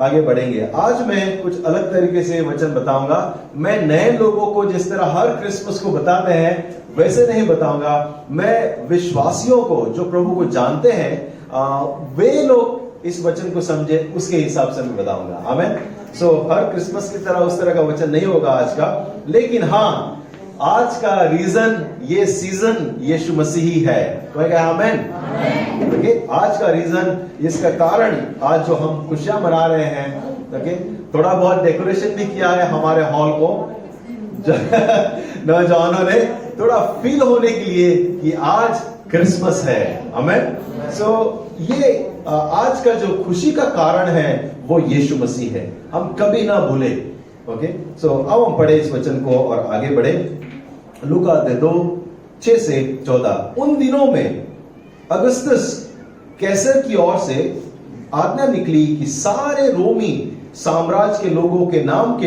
आगे बढ़ेंगे। आज मैं कुछ अलग तरीके से वचन बताऊंगा। मैं नए लोगों को जिस तरह हर क्रिसमस को बताते हैं वैसे नहीं बताऊंगा। मैं विश्वासियों को जो प्रभु को जानते हैं वे लोग इस वचन को समझे उसके हिसाब से मैं बताऊंगा। आमीन। सो हर क्रिसमस की तरह उस तरह का वचन नहीं होगा आज का, लेकिन हाँ आज का रीजन, ये सीजन यीशु मसीह ही है। तो क्या आमीन? ओके, आज का रीजन, इसका कारण आज जो हम खुशियां मना रहे हैं, ओके, थोड़ा बहुत डेकोरेशन भी किया है हमारे हॉल को नौजवानों ने, थोड़ा फील होने के लिए कि आज क्रिसमस है। आमीन। सो ये आज का जो खुशी का कारण है वो यीशु मसीह है, हम कभी ना भूले। ओके, सो अब हम पढ़े इस वचन को और आगे बढ़े। लूका 2:6-14। उन दिनों में अगस्तस कैसर की ओर से आज्ञा निकली कि सारे रोमी साम्राज्य के लोगों के नाम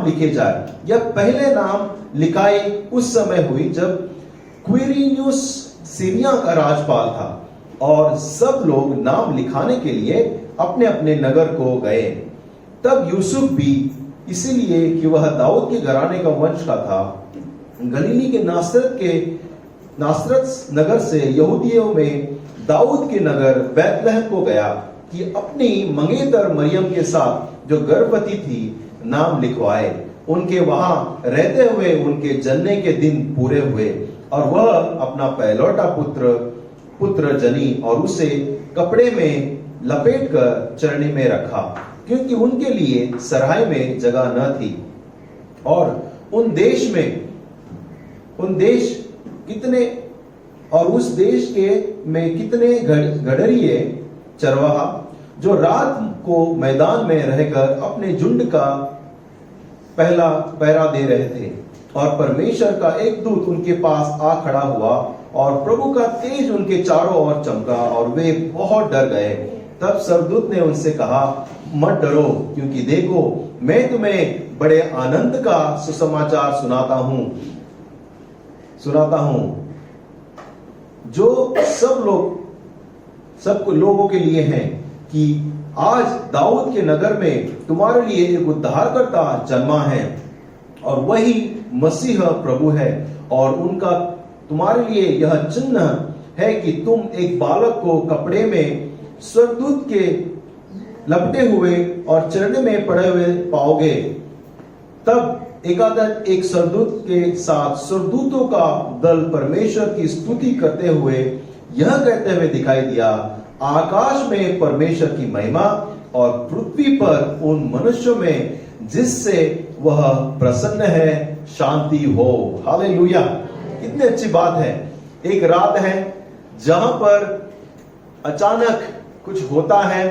लिखे जाए। यह पहले नाम लिखाई उस समय हुई जब क्विरिनियुस सीरिया का राजपाल था, और सब लोग नाम लिखाने के लिए अपने अपने नगर को गए। तब यूसुफ भी, इसीलिए कि वह दाऊद के घराने का वंश का था, गलीली के नासरत नगर से यहूदियों में दाऊद के नगर बैतलहम को गया कि अपनी मंगेतर मरियम के साथ जो गर्भवती थी नाम लिखवाए। उनके वहां रहते हुए उनके जन्ने के दिन पूरे हुए, और वह अपना पहलौठा पुत्र जनी और उसे कपड़े में लपेट कर चरनी में रखा, क्योंकि उनके लिए सराय में जगह न थी। और उस देश में कितने गडरिये चरवाहा जो रात को मैदान में रहकर अपने झुंड का पहरा दे रहे थे। और परमेश्वर का एक दूत उनके पास आ खड़ा हुआ, और प्रभु का तेज उनके चारों ओर चमका, और वे बहुत डर गए। तब स्वर्गदूत ने उनसे कहा, मत डरो, क्योंकि देखो मैं तुम्हें बड़े आनंद का सुसमाचार सुनाता हूं जो सब लोगों के लिए है, कि आज दाऊद के नगर में तुम्हारे लिए एक उद्धारकर्ता जन्मा है, और वही मसीह प्रभु है। और उनका तुम्हारे लिए यह चिन्ह है कि तुम एक बालक को कपड़े में स्वर्गदूत के लपटे हुए और चरणे में पड़े हुए पाओगे। तब एक स्वर्गदूत के साथ स्वर्गदूतों का दल परमेश्वर की स्तुति करते हुए यह कहते हुए दिखाई दिया, आकाश में परमेश्वर की महिमा, और पृथ्वी पर उन मनुष्यों में जिससे वह प्रसन्न है शांति हो। हालेलुया। कितनी अच्छी बात है। एक रात है जहां पर अचानक कुछ होता है,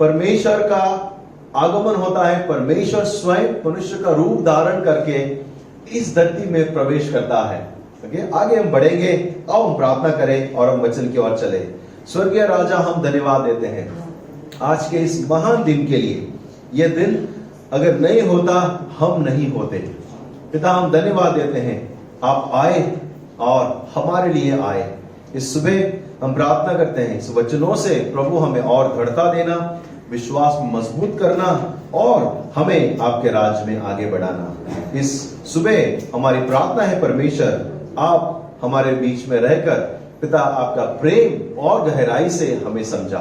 परमेश्वर का आगमन होता है, परमेश्वर स्वयं मनुष्य का रूप धारण करके इस धरती में प्रवेश करता है। आगे हम बढ़ेंगे। आओ हम प्रार्थना करें और हम वचन की ओर चले। स्वर्गीय राजा, हम धन्यवाद देते हैं आज के इस महान दिन के लिए। यह दिन अगर नहीं होता हम नहीं होते। पिता, हम धन्यवाद देते हैं आप आए और हमारे लिए आए। इस सुबह हम प्रार्थना करते हैं इस वचनों से प्रभु हमें और दृढ़ता देना, विश्वास मजबूत करना, और हमें आपके राज्य में आगे बढ़ाना। इस सुबह हमारी प्रार्थना है परमेश्वर, आप हमारे बीच में रहकर पिता आपका प्रेम और गहराई से हमें समझा।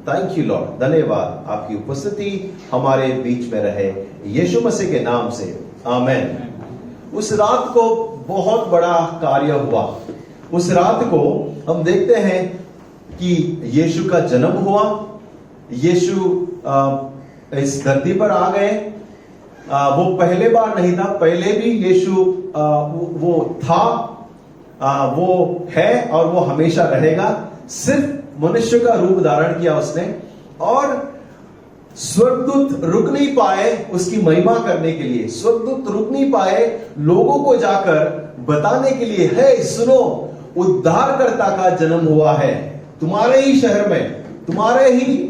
Thank you Lord. धन्यवाद, आपकी उपस्थिति हमारे बीच में रहे, यीशु मसीह के नाम से आमीन। उस रात को बहुत बड़ा कार्य हुआ। उस रात को हम देखते हैं कि यीशु का जन्म हुआ। यीशु इस धरती पर आ गए। वो पहले बार नहीं था, पहले भी यीशु वो था, वो है और वो हमेशा रहेगा। सिर्फ मनुष्य का रूप धारण किया उसने, और स्वर्गदूत रुक नहीं पाए उसकी महिमा करने के लिए। स्वर्गदूत रुक नहीं पाए लोगों को जाकर बताने के लिए, है सुनो, उद्धारकर्ता का जन्म हुआ है तुम्हारे ही शहर में, तुम्हारे ही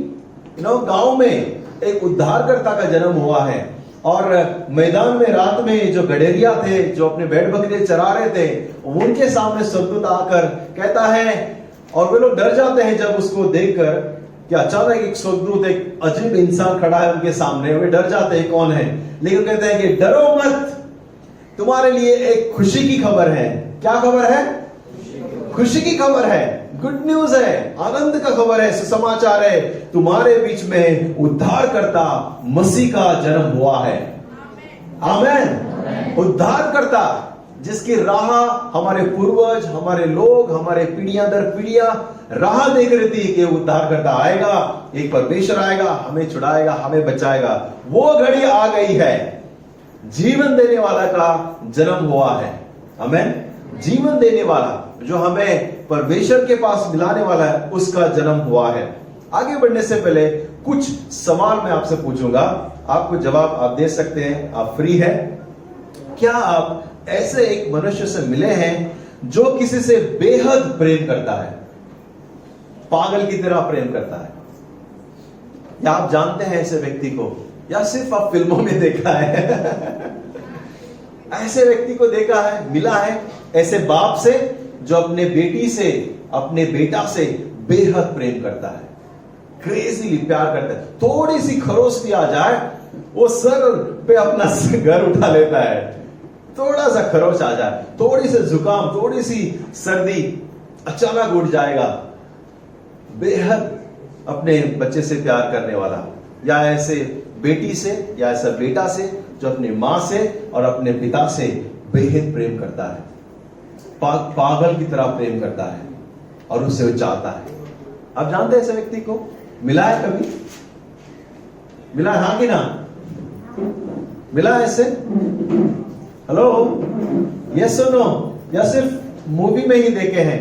गांव में एक उद्धारकर्ता का जन्म हुआ है। और मैदान में रात में जो गडेरिया थे, जो अपने भेड़ बकरी चरा रहे थे, उनके सामने स्वर्गदूत आकर कहता है, और वे लोग डर जाते हैं जब उसको देखकर कि अचानक एक स्वर्गदूत, एक अजीब इंसान खड़ा है उनके सामने, वे डर जाते हैं कौन है, लेकिन कहते हैं कि डरो मत, तुम्हारे लिए एक खुशी की खबर है। क्या खबर है? खुशी की खबर है, गुड न्यूज है, आनंद का खबर है, सुसमाचार है, तुम्हारे बीच में उद्धारकर्ता मसीह का जन्म हुआ है। आमेन। उद्धारकर्ता जिसकी राह हमारे पूर्वज, हमारे लोग, हमारे पीढ़ियां दर पीढ़ियां राह देख रही थी कि उद्धारकर्ता आएगा, एक परमेश्वर आएगा, हमें छुड़ाएगा, हमें बचाएगा। वो घड़ी आ गई है, जीवन देने वाला का जन्म हुआ है। आमेन। जीवन देने वाला जो हमें परमेश्वर के पास मिलाने वाला है, उसका जन्म हुआ है। आगे बढ़ने से पहले कुछ सवाल मैं आपसे पूछूंगा, आपको जवाब आप दे सकते हैं, आप फ्री है। क्या आप ऐसे एक मनुष्य से मिले हैं जो किसी से बेहद प्रेम करता है, पागल की तरह प्रेम करता है? या आप जानते हैं ऐसे व्यक्ति को, या सिर्फ आप फिल्मों में देखा है? ऐसे व्यक्ति को देखा है, मिला है? ऐसे बाप से जो अपने बेटी से, अपने बेटा से बेहद प्रेम करता है, क्रेजीली प्यार करता है। थोड़ी सी खरोच भी आ जाए, वो सर पे अपना घर उठा लेता है। थोड़ा सा खरोच आ जाए, थोड़ी सी जुकाम, थोड़ी सी सर्दी, अचानक उठ जाएगा। बेहद अपने बच्चे से प्यार करने वाला, या ऐसे बेटी से, या ऐसा बेटा से जो अपनी मां से और अपने पिता से बेहद प्रेम करता है, पागल की तरह प्रेम करता है और उससे वो चाहता है। आप जानते हैं ऐसे व्यक्ति को? मिला है कभी? मिला है, हाँ कि ना? मिला है ऐसे? हेलो, यस और नो? या सिर्फ मूवी में ही देखे हैं?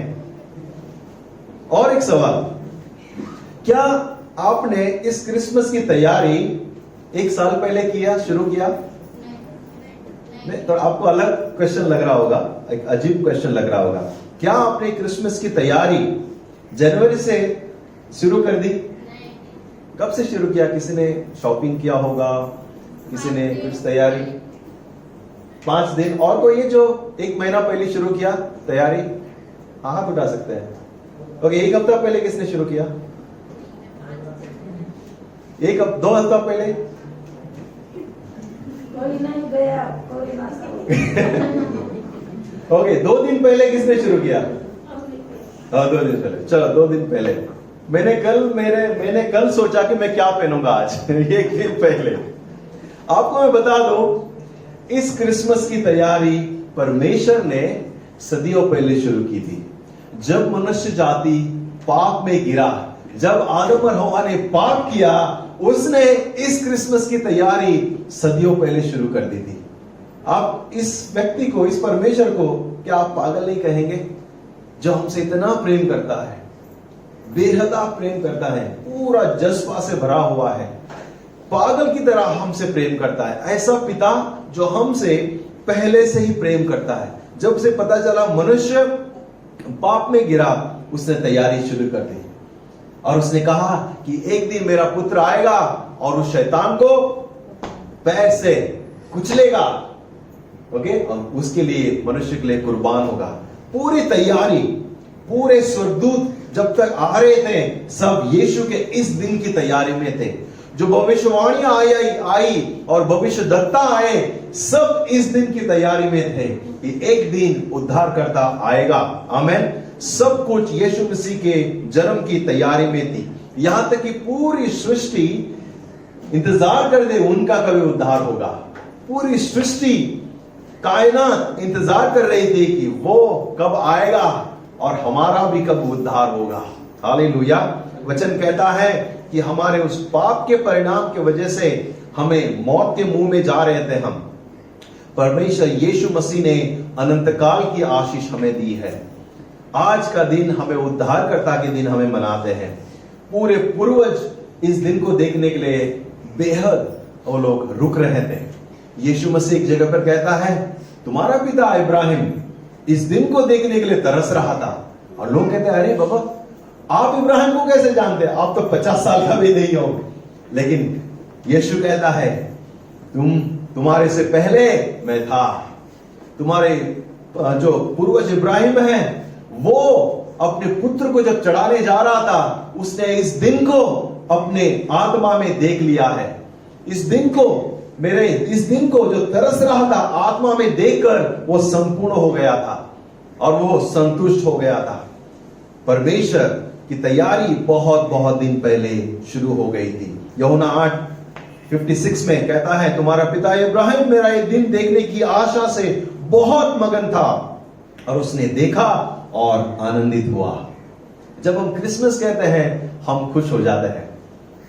और एक सवाल, क्या आपने इस क्रिसमस की तैयारी एक साल पहले किया, शुरू किया? नहीं, तो आपको अलग क्वेश्चन लग रहा होगा, एक अजीब क्वेश्चन लग रहा होगा। क्या आपने क्रिसमस की तैयारी जनवरी से शुरू कर दी? कब से शुरू किया? किसी ने शॉपिंग किया होगा, किसी ने कुछ तैयारी? 5 दिन। और कोई है जो 1 महीना पहले शुरू किया तैयारी? हाथ उठा सकते हैं। ओके, 1 हफ्ता पहले किसने शुरू किया? 2 हफ्ता पहले? कोई नहीं गया, कोई ना। ओके, 2 दिन पहले किसने शुरू किया? हाँ, 2 दिन पहले। चलो, 2 दिन पहले। मैंने कल सोचा कि मैं क्या पहनूंगा आज। 1 दिन पहले। आपको मैं बता दूं, इस क्रिसमस की तैयारी परमेश्वर ने सदियों पहले शुरू की थी। जब मनुष्य जाति पाप में गिरा, जब आदम और हव्वा ने पाप किया, उसने इस क्रिसमस की तैयारी सदियों पहले शुरू कर दी थी। आप इस व्यक्ति को, इस परमेश्वर को, क्या आप पागल नहीं कहेंगे? जो हमसे इतना प्रेम करता है, बेहदा प्रेम करता है, पूरा जज्बा से भरा हुआ है, पागल की तरह हमसे प्रेम करता है। ऐसा पिता जो हमसे पहले से ही प्रेम करता है। जब से पता चला मनुष्य पाप में गिरा, उसने तैयारी शुरू कर दी और उसने कहा कि एक दिन मेरा पुत्र आएगा और उस शैतान को पैर से कुचलेगा। ओके, और उसके लिए, मनुष्य के लिए कुर्बान होगा। पूरी तैयारी, पूरे स्वर्गदूत जब तक आ रहे थे, सब यीशु के इस दिन की तैयारी में थे। जो भविष्यवाणियां आई और भविष्यद्वक्ता आए, सब इस दिन की तैयारी में थे कि एक दिन उद्धारकर्ता आएगा। आमेन। सब कुछ यीशु मसीह के जन्म की तैयारी में थी। यहां तक कि पूरी सृष्टि इंतजार कर दे, उनका कभी उद्धार होगा। पूरी सृष्टि, कायनात इंतजार कर रही थी कि वो कब आएगा और हमारा भी कब उद्धार होगा। हालेलुया। वचन कहता है कि हमारे उस पाप के परिणाम की वजह से हमें मौत के मुंह में जा रहे थे हम, परमेश्वर यीशु मसीह ने अनंत काल की आशीष हमें दी है। आज का दिन हमें उद्धारकर्ता के दिन हमें मनाते हैं। पूरे पूर्वज इस दिन को देखने के लिए बेहद वो लोग रुक रहे थे। यीशु मसीह एक जगह पर कहता है, तुम्हारा पिता इब्राहिम इस दिन को देखने के लिए तरस रहा था। और लोग कहते हैं, अरे बाबा, आप इब्राहिम को कैसे जानते हैं? आप तो 50 साल का भी नहीं हो। लेकिन यीशु कहता है, तुम्हारे से पहले मैं था। तुम्हारे जो पूर्वज इब्राहिम है, वो अपने पुत्र को जब चढ़ाने जा रहा था, उसने इस दिन को अपने आत्मा में देख लिया है। इस दिन को जो तरस रहा था आत्मा में देखकर वो संपूर्ण हो गया था और वो संतुष्ट हो गया था। परमेश्वर की तैयारी बहुत बहुत दिन पहले शुरू हो गई थी। यूहन्ना 8:56 में कहता है, तुम्हारा पिता इब्राहिम मेरा ये दिन देखने की आशा से बहुत मगन था और उसने देखा और आनंदित हुआ। जब हम क्रिसमस कहते हैं हम खुश हो जाते हैं।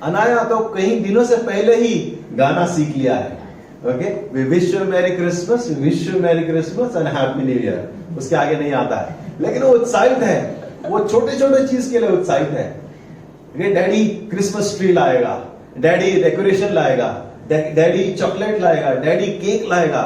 अनाया तो कई दिनों से पहले ही गाना सीख लिया है। Okay, we wish you merry Christmas, wish you merry Christmas and happy new year. उसके आगे नहीं आता है, लेकिन वो उत्साहित है, वो छोटे छोटे चीज के लिए उत्साहित है। डैडी क्रिसमस ट्री लाएगा, डैडी डेकोरेशन लाएगा, डैडी चॉकलेट लाएगा, डैडी केक लाएगा।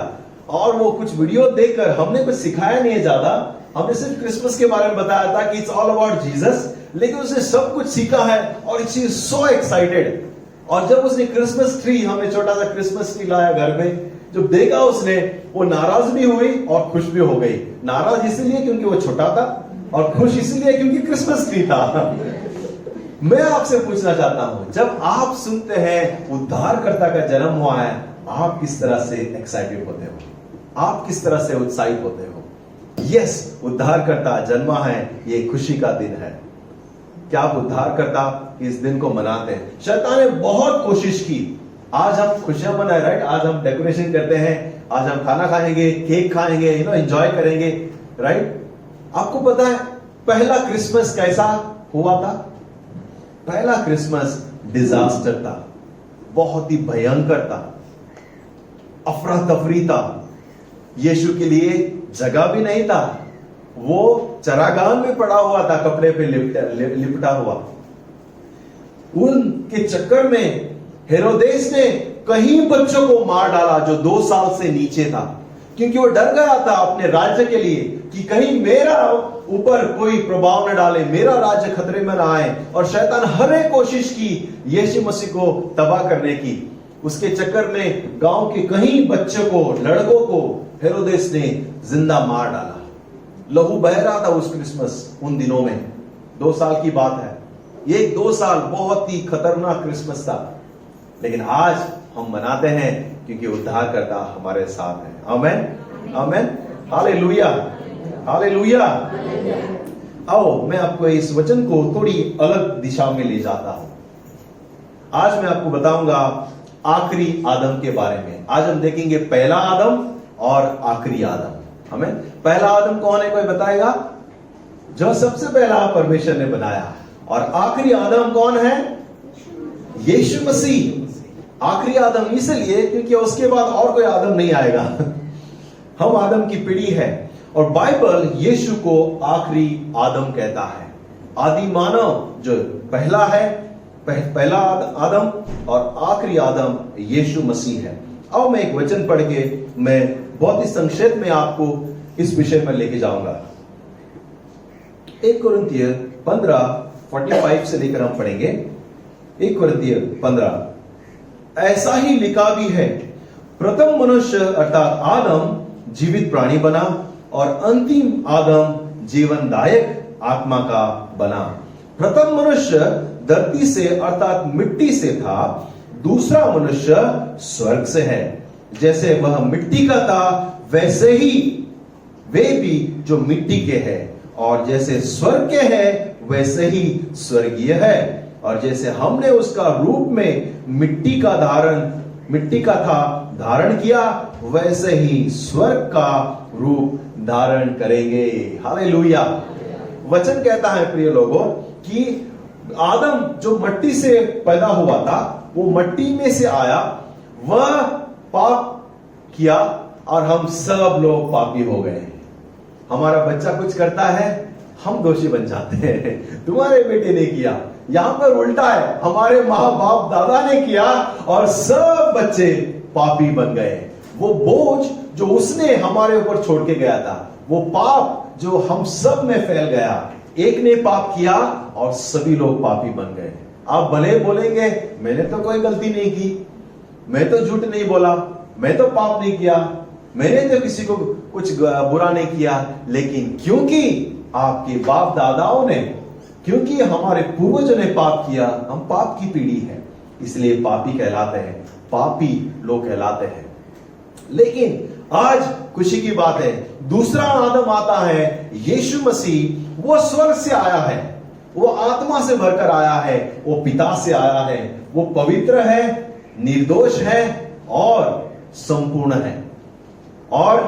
और वो कुछ वीडियो देखकर हमने कुछ सिखाया नहीं है ज्यादा, हमने सिर्फ क्रिसमस के बारे में बताया था कि इट्स ऑल अबाउट जीसस, लेकिन उसने सब कुछ सीखा है और इट्स सो एक्साइटेड। और जब उसने क्रिसमस ट्री, हमने छोटा सा क्रिसमस ट्री लाया घर में, जब देखा उसने, वो नाराज भी हुई और खुश भी हो गई। नाराज इसलिए क्योंकि वो छोटा था और खुश इसलिए क्योंकि क्रिसमस ट्री था। मैं आपसे पूछना चाहता हूं, जब आप सुनते हैं उद्धारकर्ता का जन्म हुआ है, आप किस तरह से एक्साइटेड होते हो? आप किस तरह से उत्साहित होते हो? यस, उद्धारकर्ता जन्मा है, ये खुशी का दिन है। क्या आप उद्धारकर्ता इस दिन को मनाते हैं? शैतान ने बहुत कोशिश की। आज हम खुशियां मनाए, राइट? आज हम डेकोरेशन करते हैं, आज हम खाना खाएंगे, केक खाएंगे, एंजॉय करेंगे, राइट? आपको पता है पहला क्रिसमस कैसा हुआ था? पहला क्रिसमस डिजास्टर था, बहुत ही भयंकर था, अफरा तफरी था। यीशु के लिए जगह भी नहीं था, वो चरागाह में पड़ा हुआ था, कपड़े पे लिपटा हुआ। उनके चक्कर में हेरोदेस ने कई बच्चों को मार डाला जो 2 साल से नीचे था, क्योंकि वो डर गया था अपने राज्य के लिए कि कहीं मेरा ऊपर कोई प्रभाव न डाले, मेरा राज्य खतरे में ना आए। और शैतान हर एक कोशिश की यीशु मसीह को तबाह करने की। उसके चक्कर में गांव के कई बच्चों को, लड़कों को हेरोदेस ने जिंदा मार डाला। लहू बह रहा था उस क्रिसमस, उन दिनों में 2 साल की बात है। ये 2 साल बहुत ही खतरनाक क्रिसमस था, लेकिन आज हम मनाते हैं क्योंकि उद्धारकर्ता हमारे साथ है। आमेन, आमेन, हालेलुया, हालेलुया। आओ मैं आपको इस वचन को थोड़ी अलग दिशा में ले जाता हूं। आज मैं आपको बताऊंगा आखिरी आदम के बारे में। आज हम देखेंगे पहला आदम और आखिरी आदम। हमें पहला आदम कौन है, कोई बताएगा? जो सबसे पहला परमेश्वर ने बनाया। और आखिरी आदम कौन है? यीशु मसीह। आखिरी आदम इसलिए क्योंकि उसके बाद और कोई आदम नहीं आएगा। हम आदम की पीढ़ी है और बाइबल यीशु को आखिरी आदम कहता है। आदि मानव जो पहला है, पहला आदम, और आखिरी आदम यीशु मसीह है। अब मैं एक वचन पढ़ के मैं बहुत ही संक्षेप में आपको इस विषय में लेके जाऊंगा। 1 कोरिन्थियर 15:45 से लेकर हम पढ़ेंगे। 1 कोरिन्थियर 15। ऐसा ही लिखा भी है, प्रथम मनुष्य अर्थात आदम जीवित प्राणी बना और अंतिम आदम जीवनदायक आत्मा का बना। प्रथम मनुष्य धरती से अर्थात मिट्टी से था, दूसरा मनुष्य स्वर्ग से है। जैसे वह मिट्टी का था वैसे ही वे भी जो मिट्टी के हैं, और जैसे स्वर्ग के हैं वैसे ही स्वर्गीय है। और जैसे हमने उसका रूप में मिट्टी का था धारण किया, वैसे ही स्वर्ग का रूप धारण करेंगे। हालेलुया। वचन कहता है प्रिय लोगों कि आदम जो मिट्टी से पैदा हुआ था, वो मिट्टी में से आया, वह पाप किया और हम सब लोग पापी हो गए। हमारा बच्चा कुछ करता है, हम दोषी बन जाते हैं। तुम्हारे बेटे ने किया, यहां पर उल्टा है, हमारे माँ बाप दादा ने किया और सब बच्चे पापी बन गए। वो बोझ जो उसने हमारे ऊपर छोड़ के गया था, वो पाप जो हम सब में फैल गया, एक ने पाप किया और सभी लोग पापी बन गए। आप भले बोलेंगे मैंने तो कोई गलती नहीं की, मैं तो झूठ नहीं बोला, मैं तो पाप नहीं किया, मैंने तो किसी को कुछ बुरा नहीं किया, लेकिन क्योंकि आपके बाप दादाओं ने क्योंकि हमारे पूर्वजों ने पाप किया, हम पाप की पीढ़ी है, इसलिए पापी कहलाते हैं, पापी लोग कहलाते हैं। लेकिन आज खुशी की बात है, दूसरा आदम आता है, यीशु मसीह। वो स्वर्ग से आया है, वो आत्मा से भरकर आया है, वो पिता से आया है, वो पवित्र है, निर्दोष है और संपूर्ण है। और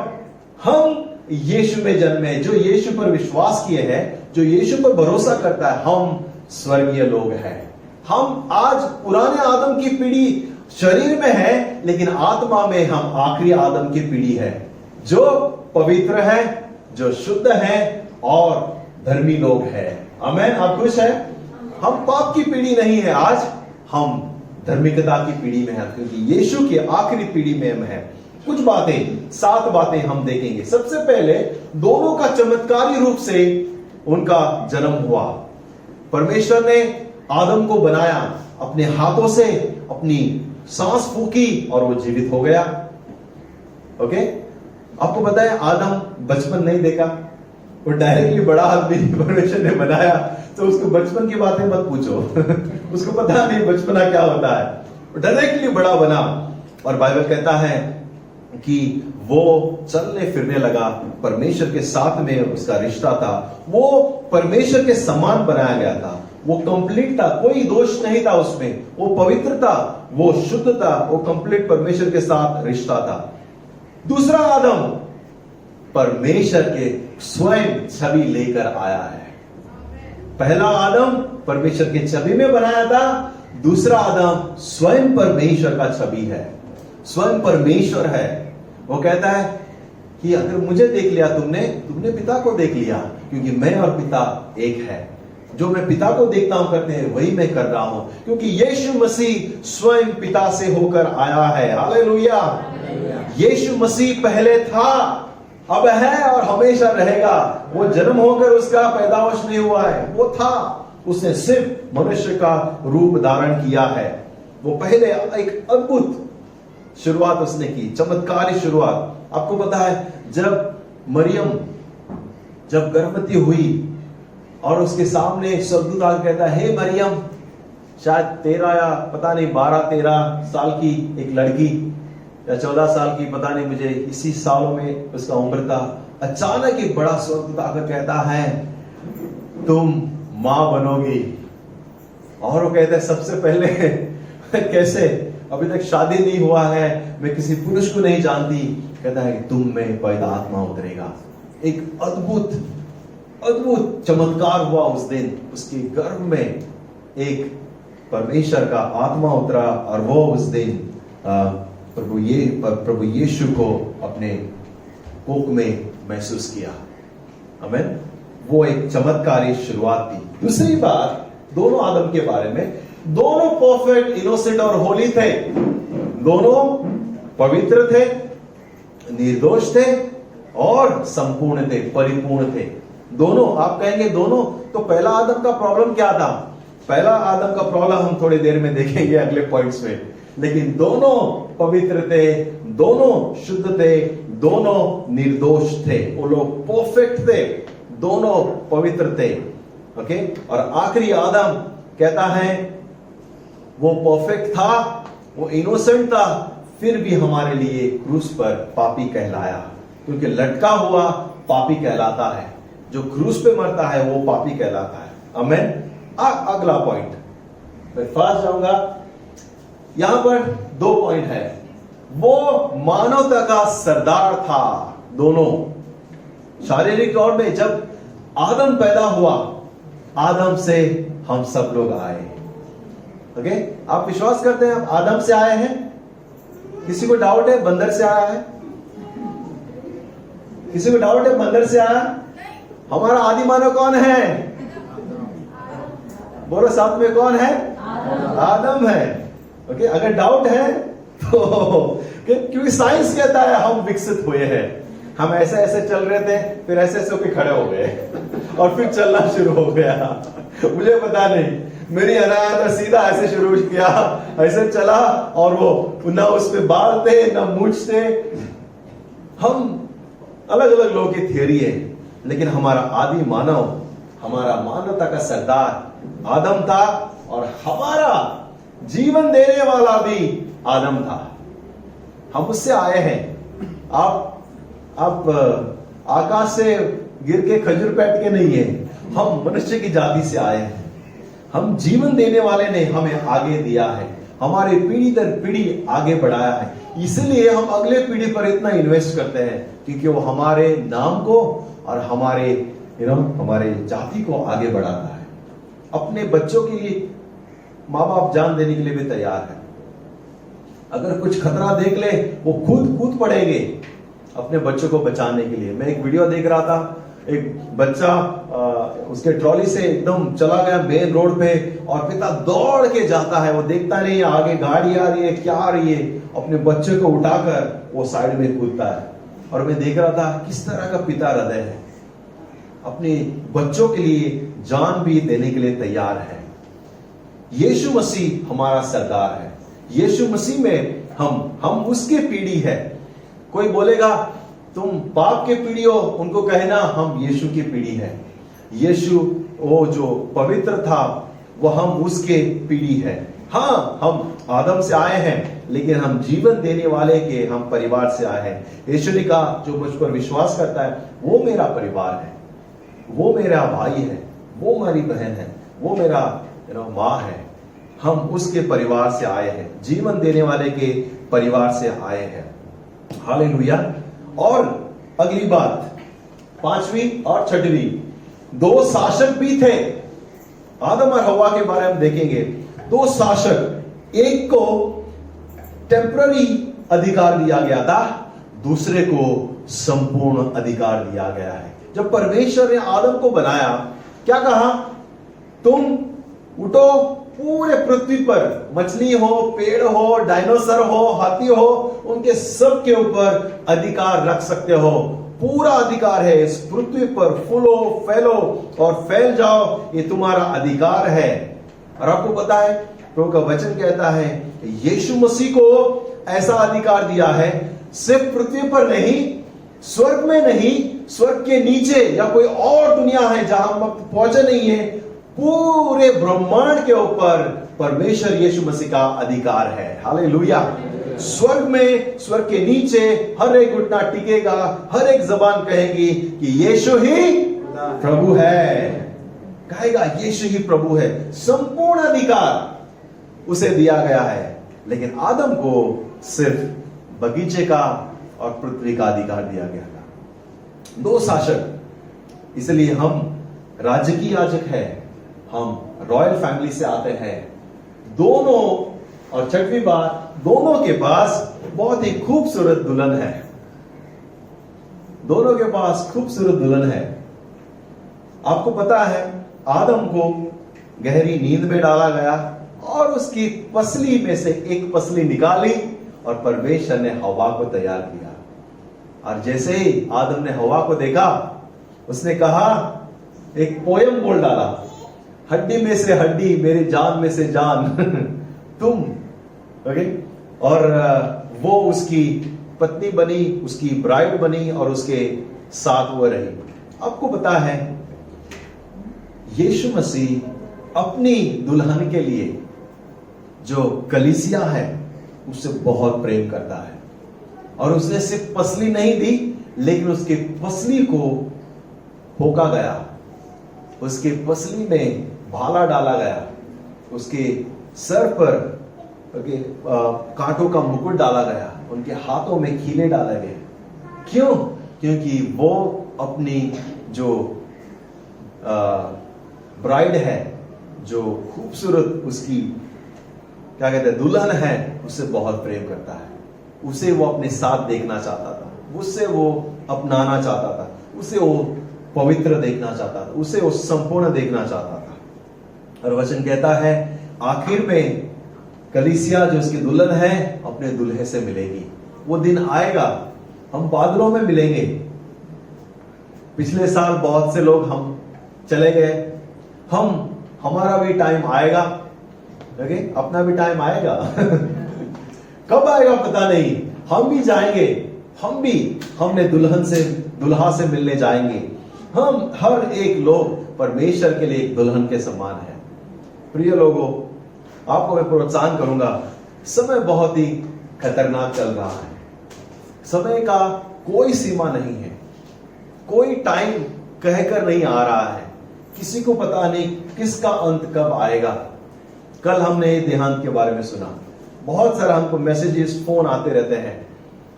हम यीशु में जन्मे, जो यीशु पर विश्वास किए हैं, जो यीशु पर भरोसा करता है, हम स्वर्गीय लोग हैं। हम आज पुराने आदम की पीढ़ी शरीर में है, लेकिन आत्मा में हम आखिरी आदम की पीढ़ी है, जो पवित्र है, जो शुद्ध है और धर्मी लोग हैं। आमीन। आप खुश है? हम पाप की पीढ़ी नहीं है, आज हम धार्मिकता की पीढ़ी में है, क्योंकि यीशु की आखिरी पीढ़ी में हम है। कुछ बातें, 7 बातें हम देखेंगे। सबसे पहले दोनों का चमत्कारी रूप से उनका जन्म हुआ। परमेश्वर ने आदम को बनाया, अपने हाथों से अपनी सांस फूकी और वो जीवित हो गया। ओके, आपको पता है आदम बचपन नहीं देखा, वो डायरेक्टली बड़ा आदमी परमेश्वर ने बनाया, तो उसको बचपन की बातें मत पूछो उसको पता नहीं बचपना क्या होता है, डायरेक्टली बड़ा बना। और बाइबल कहता है कि वो चलने फिरने लगा, परमेश्वर के साथ में उसका रिश्ता था, वो परमेश्वर के समान बनाया गया था, वो कंप्लीट था, कोई दोष नहीं था उसमें, वो पवित्र था, वो शुद्ध था, वो कंप्लीट परमेश्वर के साथ रिश्ता था। दूसरा आदम परमेश्वर के स्वयं छवि लेकर आया है। पहला आदम परमेश्वर के छवि में बनाया था, दूसरा आदम स्वयं परमेश्वर का छवि है, स्वयं परमेश्वर है। वो कहता है कि अगर मुझे देख लिया तुमने पिता को देख लिया, क्योंकि मैं और पिता एक है। जो मैं पिता को देखता हूं करते हैं वही मैं कर रहा हूं, क्योंकि यीशु मसीह स्वयं पिता से होकर आया है। हालेलुया। यीशु मसीह पहले था, अब है और हमेशा रहेगा। वो जन्म होकर उसका पैदाइश नहीं हुआ है, वो था, उसने सिर्फ मनुष्य का रूप धारण किया है। वो पहले एक अद्भुत शुरुआत उसने की, चमत्कारी शुरुआत। आपको पता है जब मरियम जब गर्भवती हुई और उसके सामने स्वर्गदूत आकर कहता है, हे मरियम, शायद 13 या पता नहीं 12-13 साल की एक लड़की या 14 साल की, पता नहीं, मुझे इसी सालों में उसका उम्र था। अचानक एक बड़ा स्वर्गदूत आकर कहता है तुम मां बनोगी। और वो कहता है सबसे पहले कैसे, अभी तक शादी नहीं हुआ है, मैं किसी पुरुष को नहीं जानती। कहता है तुम में पवित्र आत्मा उतरेगा। एक अद्भुत चमत्कार हुआ उस दिन। उसके गर्भ में एक परमेश्वर का आत्मा उतरा और वो उस दिन प्रभु यीशु को अपने कोख में महसूस किया। आमीन। वो एक चमत्कारी शुरुआत थी। दूसरी बात दोनों आदम के बारे में, दोनों परफेक्ट, इनोसेंट और होली थे। दोनों पवित्र थे, निर्दोष थे और संपूर्ण थे, परिपूर्ण थे। दोनों, आप कहेंगे दोनों, तो पहला आदम का प्रॉब्लम क्या था? पहला आदम का प्रॉब्लम हम थोड़ी देर में देखेंगे अगले पॉइंट्स में। लेकिन दोनों पवित्र थे, दोनों शुद्ध थे, दोनों निर्दोष थे। वो लोग परफेक्ट थे, दोनों पवित्र थे। ओके। और आखिरी आदम कहता है वो परफेक्ट था, वो इनोसेंट था, फिर भी हमारे लिए क्रूस पर पापी कहलाया, क्योंकि लटका हुआ पापी कहलाता है, जो क्रूस पे मरता है वो पापी कहलाता है। आमीन। अगला पॉइंट मैं फास्ट जाऊंगा। यहां पर 2 पॉइंट है। वो मानवता का सरदार था। दोनों शारीरिक तौर में जब आदम पैदा हुआ, आदम से हम सब लोग आए। ओके, आप विश्वास करते हैं आप आदम से आए हैं? किसी को डाउट है बंदर से आया है? किसी को डाउट है बंदर से आया? हमारा आदि मानव कौन है? बोलो साथ में, कौन है? आदम है। ओके, अगर डाउट है तो क्योंकि साइंस कहता है हम विकसित हुए हैं, हम ऐसे ऐसे चल रहे थे, फिर ऐसे ऐसे होकर खड़े हो गए और फिर चलना शुरू हो गया। मुझे पता नहीं, मेरी अनायास सीधा ऐसे शुरू किया, ऐसे चला और वो ना उस पे बाल थे ना मूंछ थे। हम अलग अलग लोगों की थियरी है, लेकिन हमारा आदि मानव हमारा मानवता का सरदार आदम था और हमारा जीवन देने वाला भी आदम था। हम उससे आए हैं। आप आकाश से गिर के खजूर पैट के नहीं है, हम मनुष्य की जाति से आए हैं। हम जीवन देने वाले ने हमें आगे दिया है, हमारे पीढ़ी दर पीढ़ी आगे बढ़ाया है। इसलिए हम अगले पीढ़ी पर इतना इन्वेस्ट करते हैं क्योंकि वो हमारे नाम को और हमारे हमारे जाति को आगे बढ़ाता है। अपने बच्चों के लिए माँ बाप जान देने के लिए भी तैयार है। अगर कुछ खतरा देख ले वो कूद पड़ेंगे अपने बच्चों को बचाने के लिए। मैं एक वीडियो देख रहा था, एक बच्चा उसके ट्रॉली से एकदम चला गया मेन रोड पे और पिता दौड़ के जाता है, वो देखता नहीं आगे गाड़ी आ रही है क्या आ रही है, अपने बच्चे को उठाकर वो साइड में कूदता है। और मैं देख रहा था किस तरह का पिता हृदय है, अपने बच्चों के लिए जान भी देने के लिए तैयार है। यीशु मसीह हमारा सरदार है। यीशु मसीह में हम उसकी पीढ़ी है। कोई बोलेगा तुम पाप के पीढ़ी हो, उनको कहना हम यीशु की पीढ़ी है। यीशु वो जो पवित्र था वो हम उसके पीढ़ी है। हाँ, हम आदम से आए हैं लेकिन हम जीवन देने वाले के हम परिवार से आए हैं। यीशु ने कहा जो मुझ पर विश्वास करता है वो मेरा परिवार है, वो मेरा भाई है, वो मेरी बहन है, वो मेरा माँ है। हम उसके परिवार से आए हैं, जीवन देने वाले के परिवार से आए हैं। हालेलुया। और अगली बात, 5वीं और 6वीं, 2 शासक भी थे। आदम और हवा के बारे में देखेंगे। 2 शासक, एक को टेम्पररी अधिकार दिया गया था, दूसरे को संपूर्ण अधिकार दिया गया है। जब परमेश्वर ने आदम को बनाया क्या कहा, तुम उठो, पूरे पृथ्वी पर मछली हो, पेड़ हो, डायनासोर हो, हाथी हो, उनके सब के ऊपर अधिकार रख सकते हो। पूरा अधिकार है इस पृथ्वी पर, फूलो फैलो और फैल जाओ, ये तुम्हारा अधिकार है। और आपको पता है प्रभु का वचन कहता है यीशु मसीह को ऐसा अधिकार दिया है, सिर्फ पृथ्वी पर नहीं, स्वर्ग में नहीं, स्वर्ग के नीचे या कोई और दुनिया है जहां हम पहुंचे नहीं है, पूरे ब्रह्मांड के ऊपर परमेश्वर यीशु मसीह का अधिकार है। हालेलुया। स्वर्ग में, स्वर्ग के नीचे हर एक घुटना टिकेगा, हर एक जबान कहेगी कि यीशु ही प्रभु है, कहेगा यीशु ही प्रभु है। संपूर्ण अधिकार उसे दिया गया है, लेकिन आदम को सिर्फ बगीचे का और पृथ्वी का अधिकार दिया गया था। 2 शासक, इसलिए हम राज्य की याजक है, हम रॉयल फैमिली से आते हैं। दोनों, और 6वीं बात, दोनों के पास बहुत ही खूबसूरत दुल्हन है। दोनों के पास खूबसूरत दुल्हन है। आपको पता है आदम को गहरी नींद में डाला गया और उसकी पसली में से एक पसली निकाली और परमेश्वर ने हवा को तैयार किया। और जैसे ही आदम ने हवा को देखा, उसने कहा, एक पोयम बोल डाला, हड्डी में से हड्डी, मेरी जान में से जान तुम। ओके। और वो उसकी पत्नी बनी, उसकी ब्राइड बनी और उसके साथ वो रही। आपको पता है यीशु मसीह अपनी दुल्हन के लिए जो कलीसिया है उससे बहुत प्रेम करता है, और उसने सिर्फ पसली नहीं दी, लेकिन उसके पसली को होका गया, उसके पसली में भाला डाला गया, उसके सर पर कांटों का मुकुट डाला गया, उनके हाथों में खीले डाले गए। क्यों? क्योंकि वो अपनी जो ब्राइड है, जो खूबसूरत उसकी क्या कहते हैं दुल्हन है, उससे बहुत प्रेम करता है। उसे वो अपने साथ देखना चाहता था, उससे वो अपनाना चाहता था, उसे वो पवित्र देखना चाहता था, उसे वो संपूर्ण देखना चाहता था। और वचन कहता है आखिर में कलीसिया जो उसकी दुल्हन है अपने दुल्हे से मिलेगी। वो दिन आएगा, हम बादलों में मिलेंगे। पिछले साल बहुत से लोग हम चले गए, हमारा भी टाइम आएगा, लगे अपना भी टाइम आएगा कब आएगा पता नहीं, हम भी जाएंगे, हमने दुल्हा से मिलने जाएंगे। हम हर एक लोग परमेश्वर के लिए एक दुल्हन के समान है। प्रिय लोगों, आपको मैं प्रोत्साहन करूंगा, समय बहुत ही खतरनाक चल रहा है। समय का कोई सीमा नहीं है, कोई टाइम कहकर नहीं आ रहा है, किसी को पता नहीं किसका अंत कब आएगा। कल हमने देहांत के बारे में सुना, बहुत सारा हमको मैसेजेस फोन आते रहते हैं।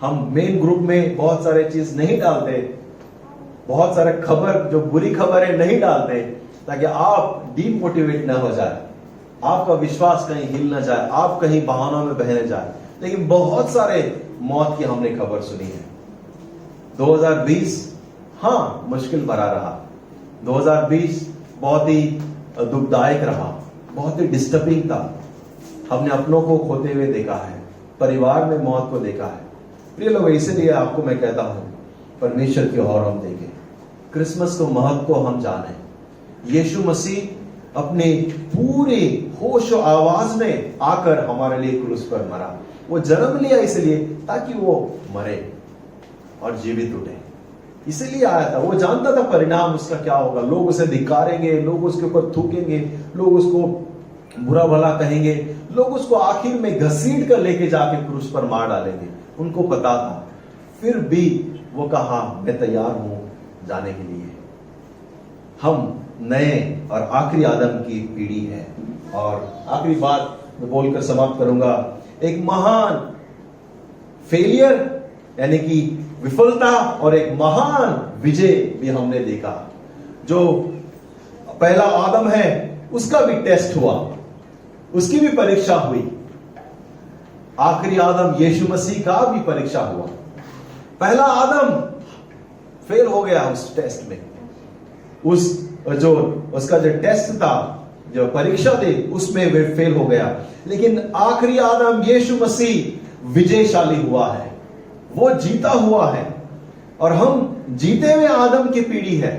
हम मेन ग्रुप में बहुत सारे चीज नहीं डालते, बहुत सारे खबर जो बुरी खबर है नहीं डालते, ताकि आप डीमोटिवेट ना हो जाए, आपका विश्वास कहीं हिल ना जाए, आप कहीं बहानों में बहने जाए। लेकिन बहुत सारे मौत की हमने खबर सुनी है। 2020 मुश्किल भरा रहा। 2020 बहुत ही दुखदायक रहा, बहुत ही डिस्टर्बिंग था। हमने अपनों को खोते हुए देखा है, परिवार में मौत को देखा है। प्रिय लोग, इसलिए आपको मैं कहता हूं, परमेश्वर की ओर हम देखें, क्रिसमस को महत्व को हम जाने। यीशु मसीह अपने पूरे होश और आवाज में आकर हमारे लिए क्रूस पर मरा। वो जन्म लिया इसलिए ताकि वो मरे और जीवित उठे, इसीलिए आया था। वो जानता था परिणाम उसका क्या होगा, लोग उसे धिक्कारेंगे, लोग उसके ऊपर थूकेंगे, लोग उसको बुरा भला कहेंगे, लोग उसको आखिर में घसीट कर लेके जाके क्रूस पर मार डालेंगे। उनको पता था, फिर भी वो कहा मैं तैयार हूं जाने के लिए। हम नए और आखिरी आदम की पीढ़ी है। और आखिरी बात मैं बोलकर समाप्त करूंगा, एक महान फेलियर यानी कि विफलता और एक महान विजय भी हमने देखा। जो पहला आदम है उसका भी टेस्ट हुआ, उसकी भी परीक्षा हुई। आखिरी आदम यीशु मसीह का भी परीक्षा हुआ। पहला आदम फेल हो गया उस टेस्ट में, उसका जो टेस्ट था, जो परीक्षा थी, उसमें वे फेल हो गया। लेकिन आखिरी आदम यीशु मसीह विजयशाली हुआ है, वो जीता हुआ है। और हम जीते हुए आदम की पीढ़ी है।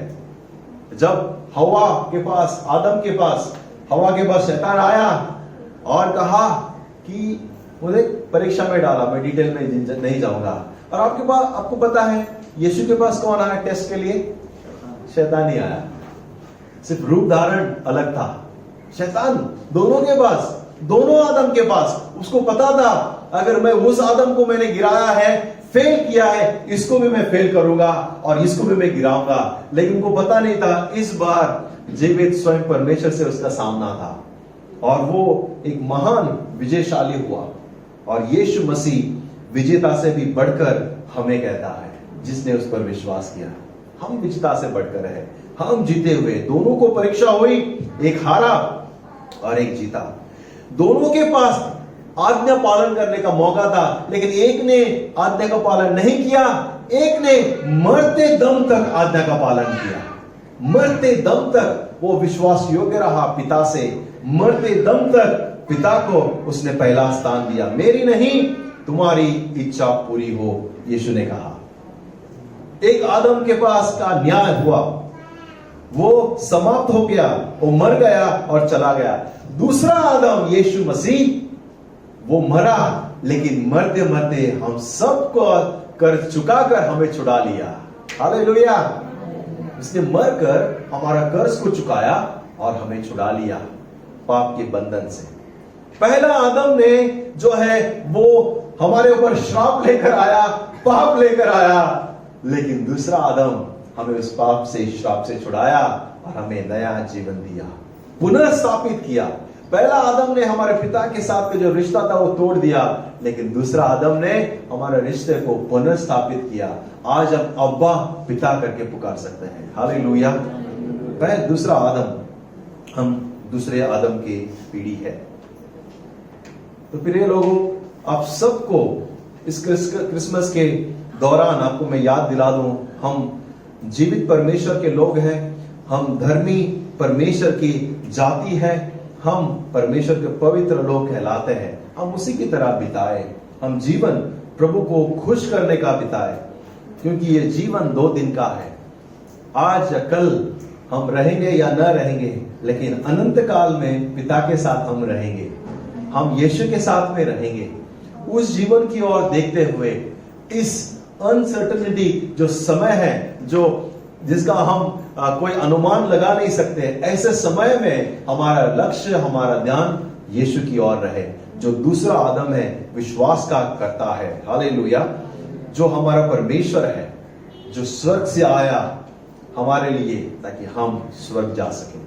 जब हवा के पास, आदम के पास, हवा के पास शैतान आया और कहा कि मुझे परीक्षा में डाला, मैं डिटेल में नहीं जाऊंगा। और आपको पता है यीशु के पास कौन आया टेस्ट के लिए? शैतान ही आया, सिर्फ रूप धारण अलग था। शैतान दोनों के पास, दोनों आदम के पास, उसको पता था अगर मैं उस आदम को मैंने गिराया है, फेल किया है, इसको भी मैं फेल करूंगा और इसको भी मैं गिराऊंगा। लेकिन उनको पता नहीं था इस बार जीवित स्वयं परमेश्वर से उसका सामना था और वो एक महान विजयशाली हुआ। और यीशु मसीह विजेता से भी बढ़कर हमें कहता है, जिसने उस पर विश्वास किया। हम विजेता से बढ़कर है, हम जीते हुए। दोनों को परीक्षा हुई, एक हारा और एक जीता। दोनों के पास आज्ञा पालन करने का मौका था, लेकिन एक ने आज्ञा का पालन नहीं किया, एक ने मरते दम तक आज्ञा का पालन किया। मरते दम तक वो विश्वास योग्य रहा पिता से, मरते दम तक पिता को उसने पहला स्थान दिया। मेरी नहीं, तुम्हारी इच्छा पूरी हो, यीशु ने कहा। एक आदम के पास का न्याय हुआ, वो समाप्त हो गया, वो मर गया और चला गया। दूसरा आदम यीशु मसीह, वो मरा, लेकिन मरते मरते हम सबको कर्ज चुकाकर हमें छुड़ा लिया। हालेलुया! उसने मरकर हमारा कर्ज को चुकाया और हमें छुड़ा लिया पाप के बंधन से। पहला आदम ने जो है वो हमारे ऊपर श्राप लेकर आया, पाप लेकर आया, लेकिन दूसरा आदम हमें उस पाप से, श्राप से छुड़ाया और हमें नया जीवन दिया, पुनः स्थापित किया। पहला आदम ने हमारे पिता के साथ जो रिश्ता था वो तोड़ दिया, लेकिन दूसरा आदम ने हमारे रिश्ते को पुनः स्थापित किया। आज हम अब्बा पिता करके पुकार सकते हैं। हालेलुया! वह दूसरा आदम, हम दूसरे आदम की पीढ़ी है। तो प्रिय लोगों, आप सबको इस क्रिसमस के दौरान आपको मैं याद दिला दूं, हम जीवित परमेश्वर के लोग हैं, हम धर्मी परमेश्वर की जाति है, हम परमेश्वर के पवित्र लोग कहलाते हैं। हम उसी की तरह बिताए, हम जीवन प्रभु को खुश करने का बिताए, क्योंकि ये जीवन 2 दिन का है। आज या कल हम रहेंगे या न रहेंगे, लेकिन अनंत काल में पिता के साथ हम रहेंगे, हम यीशु के साथ में रहेंगे। उस जीवन की ओर देखते हुए इस अनसर्टेनिटी जो समय है, जो जिसका हम कोई अनुमान लगा नहीं सकते, ऐसे समय में हमारा लक्ष्य, हमारा ध्यान यीशु की ओर रहे, जो दूसरा आदम है, विश्वास का करता है। हालेलुया। जो हमारा परमेश्वर है, जो स्वर्ग से आया हमारे लिए ताकि हम स्वर्ग जा सकें।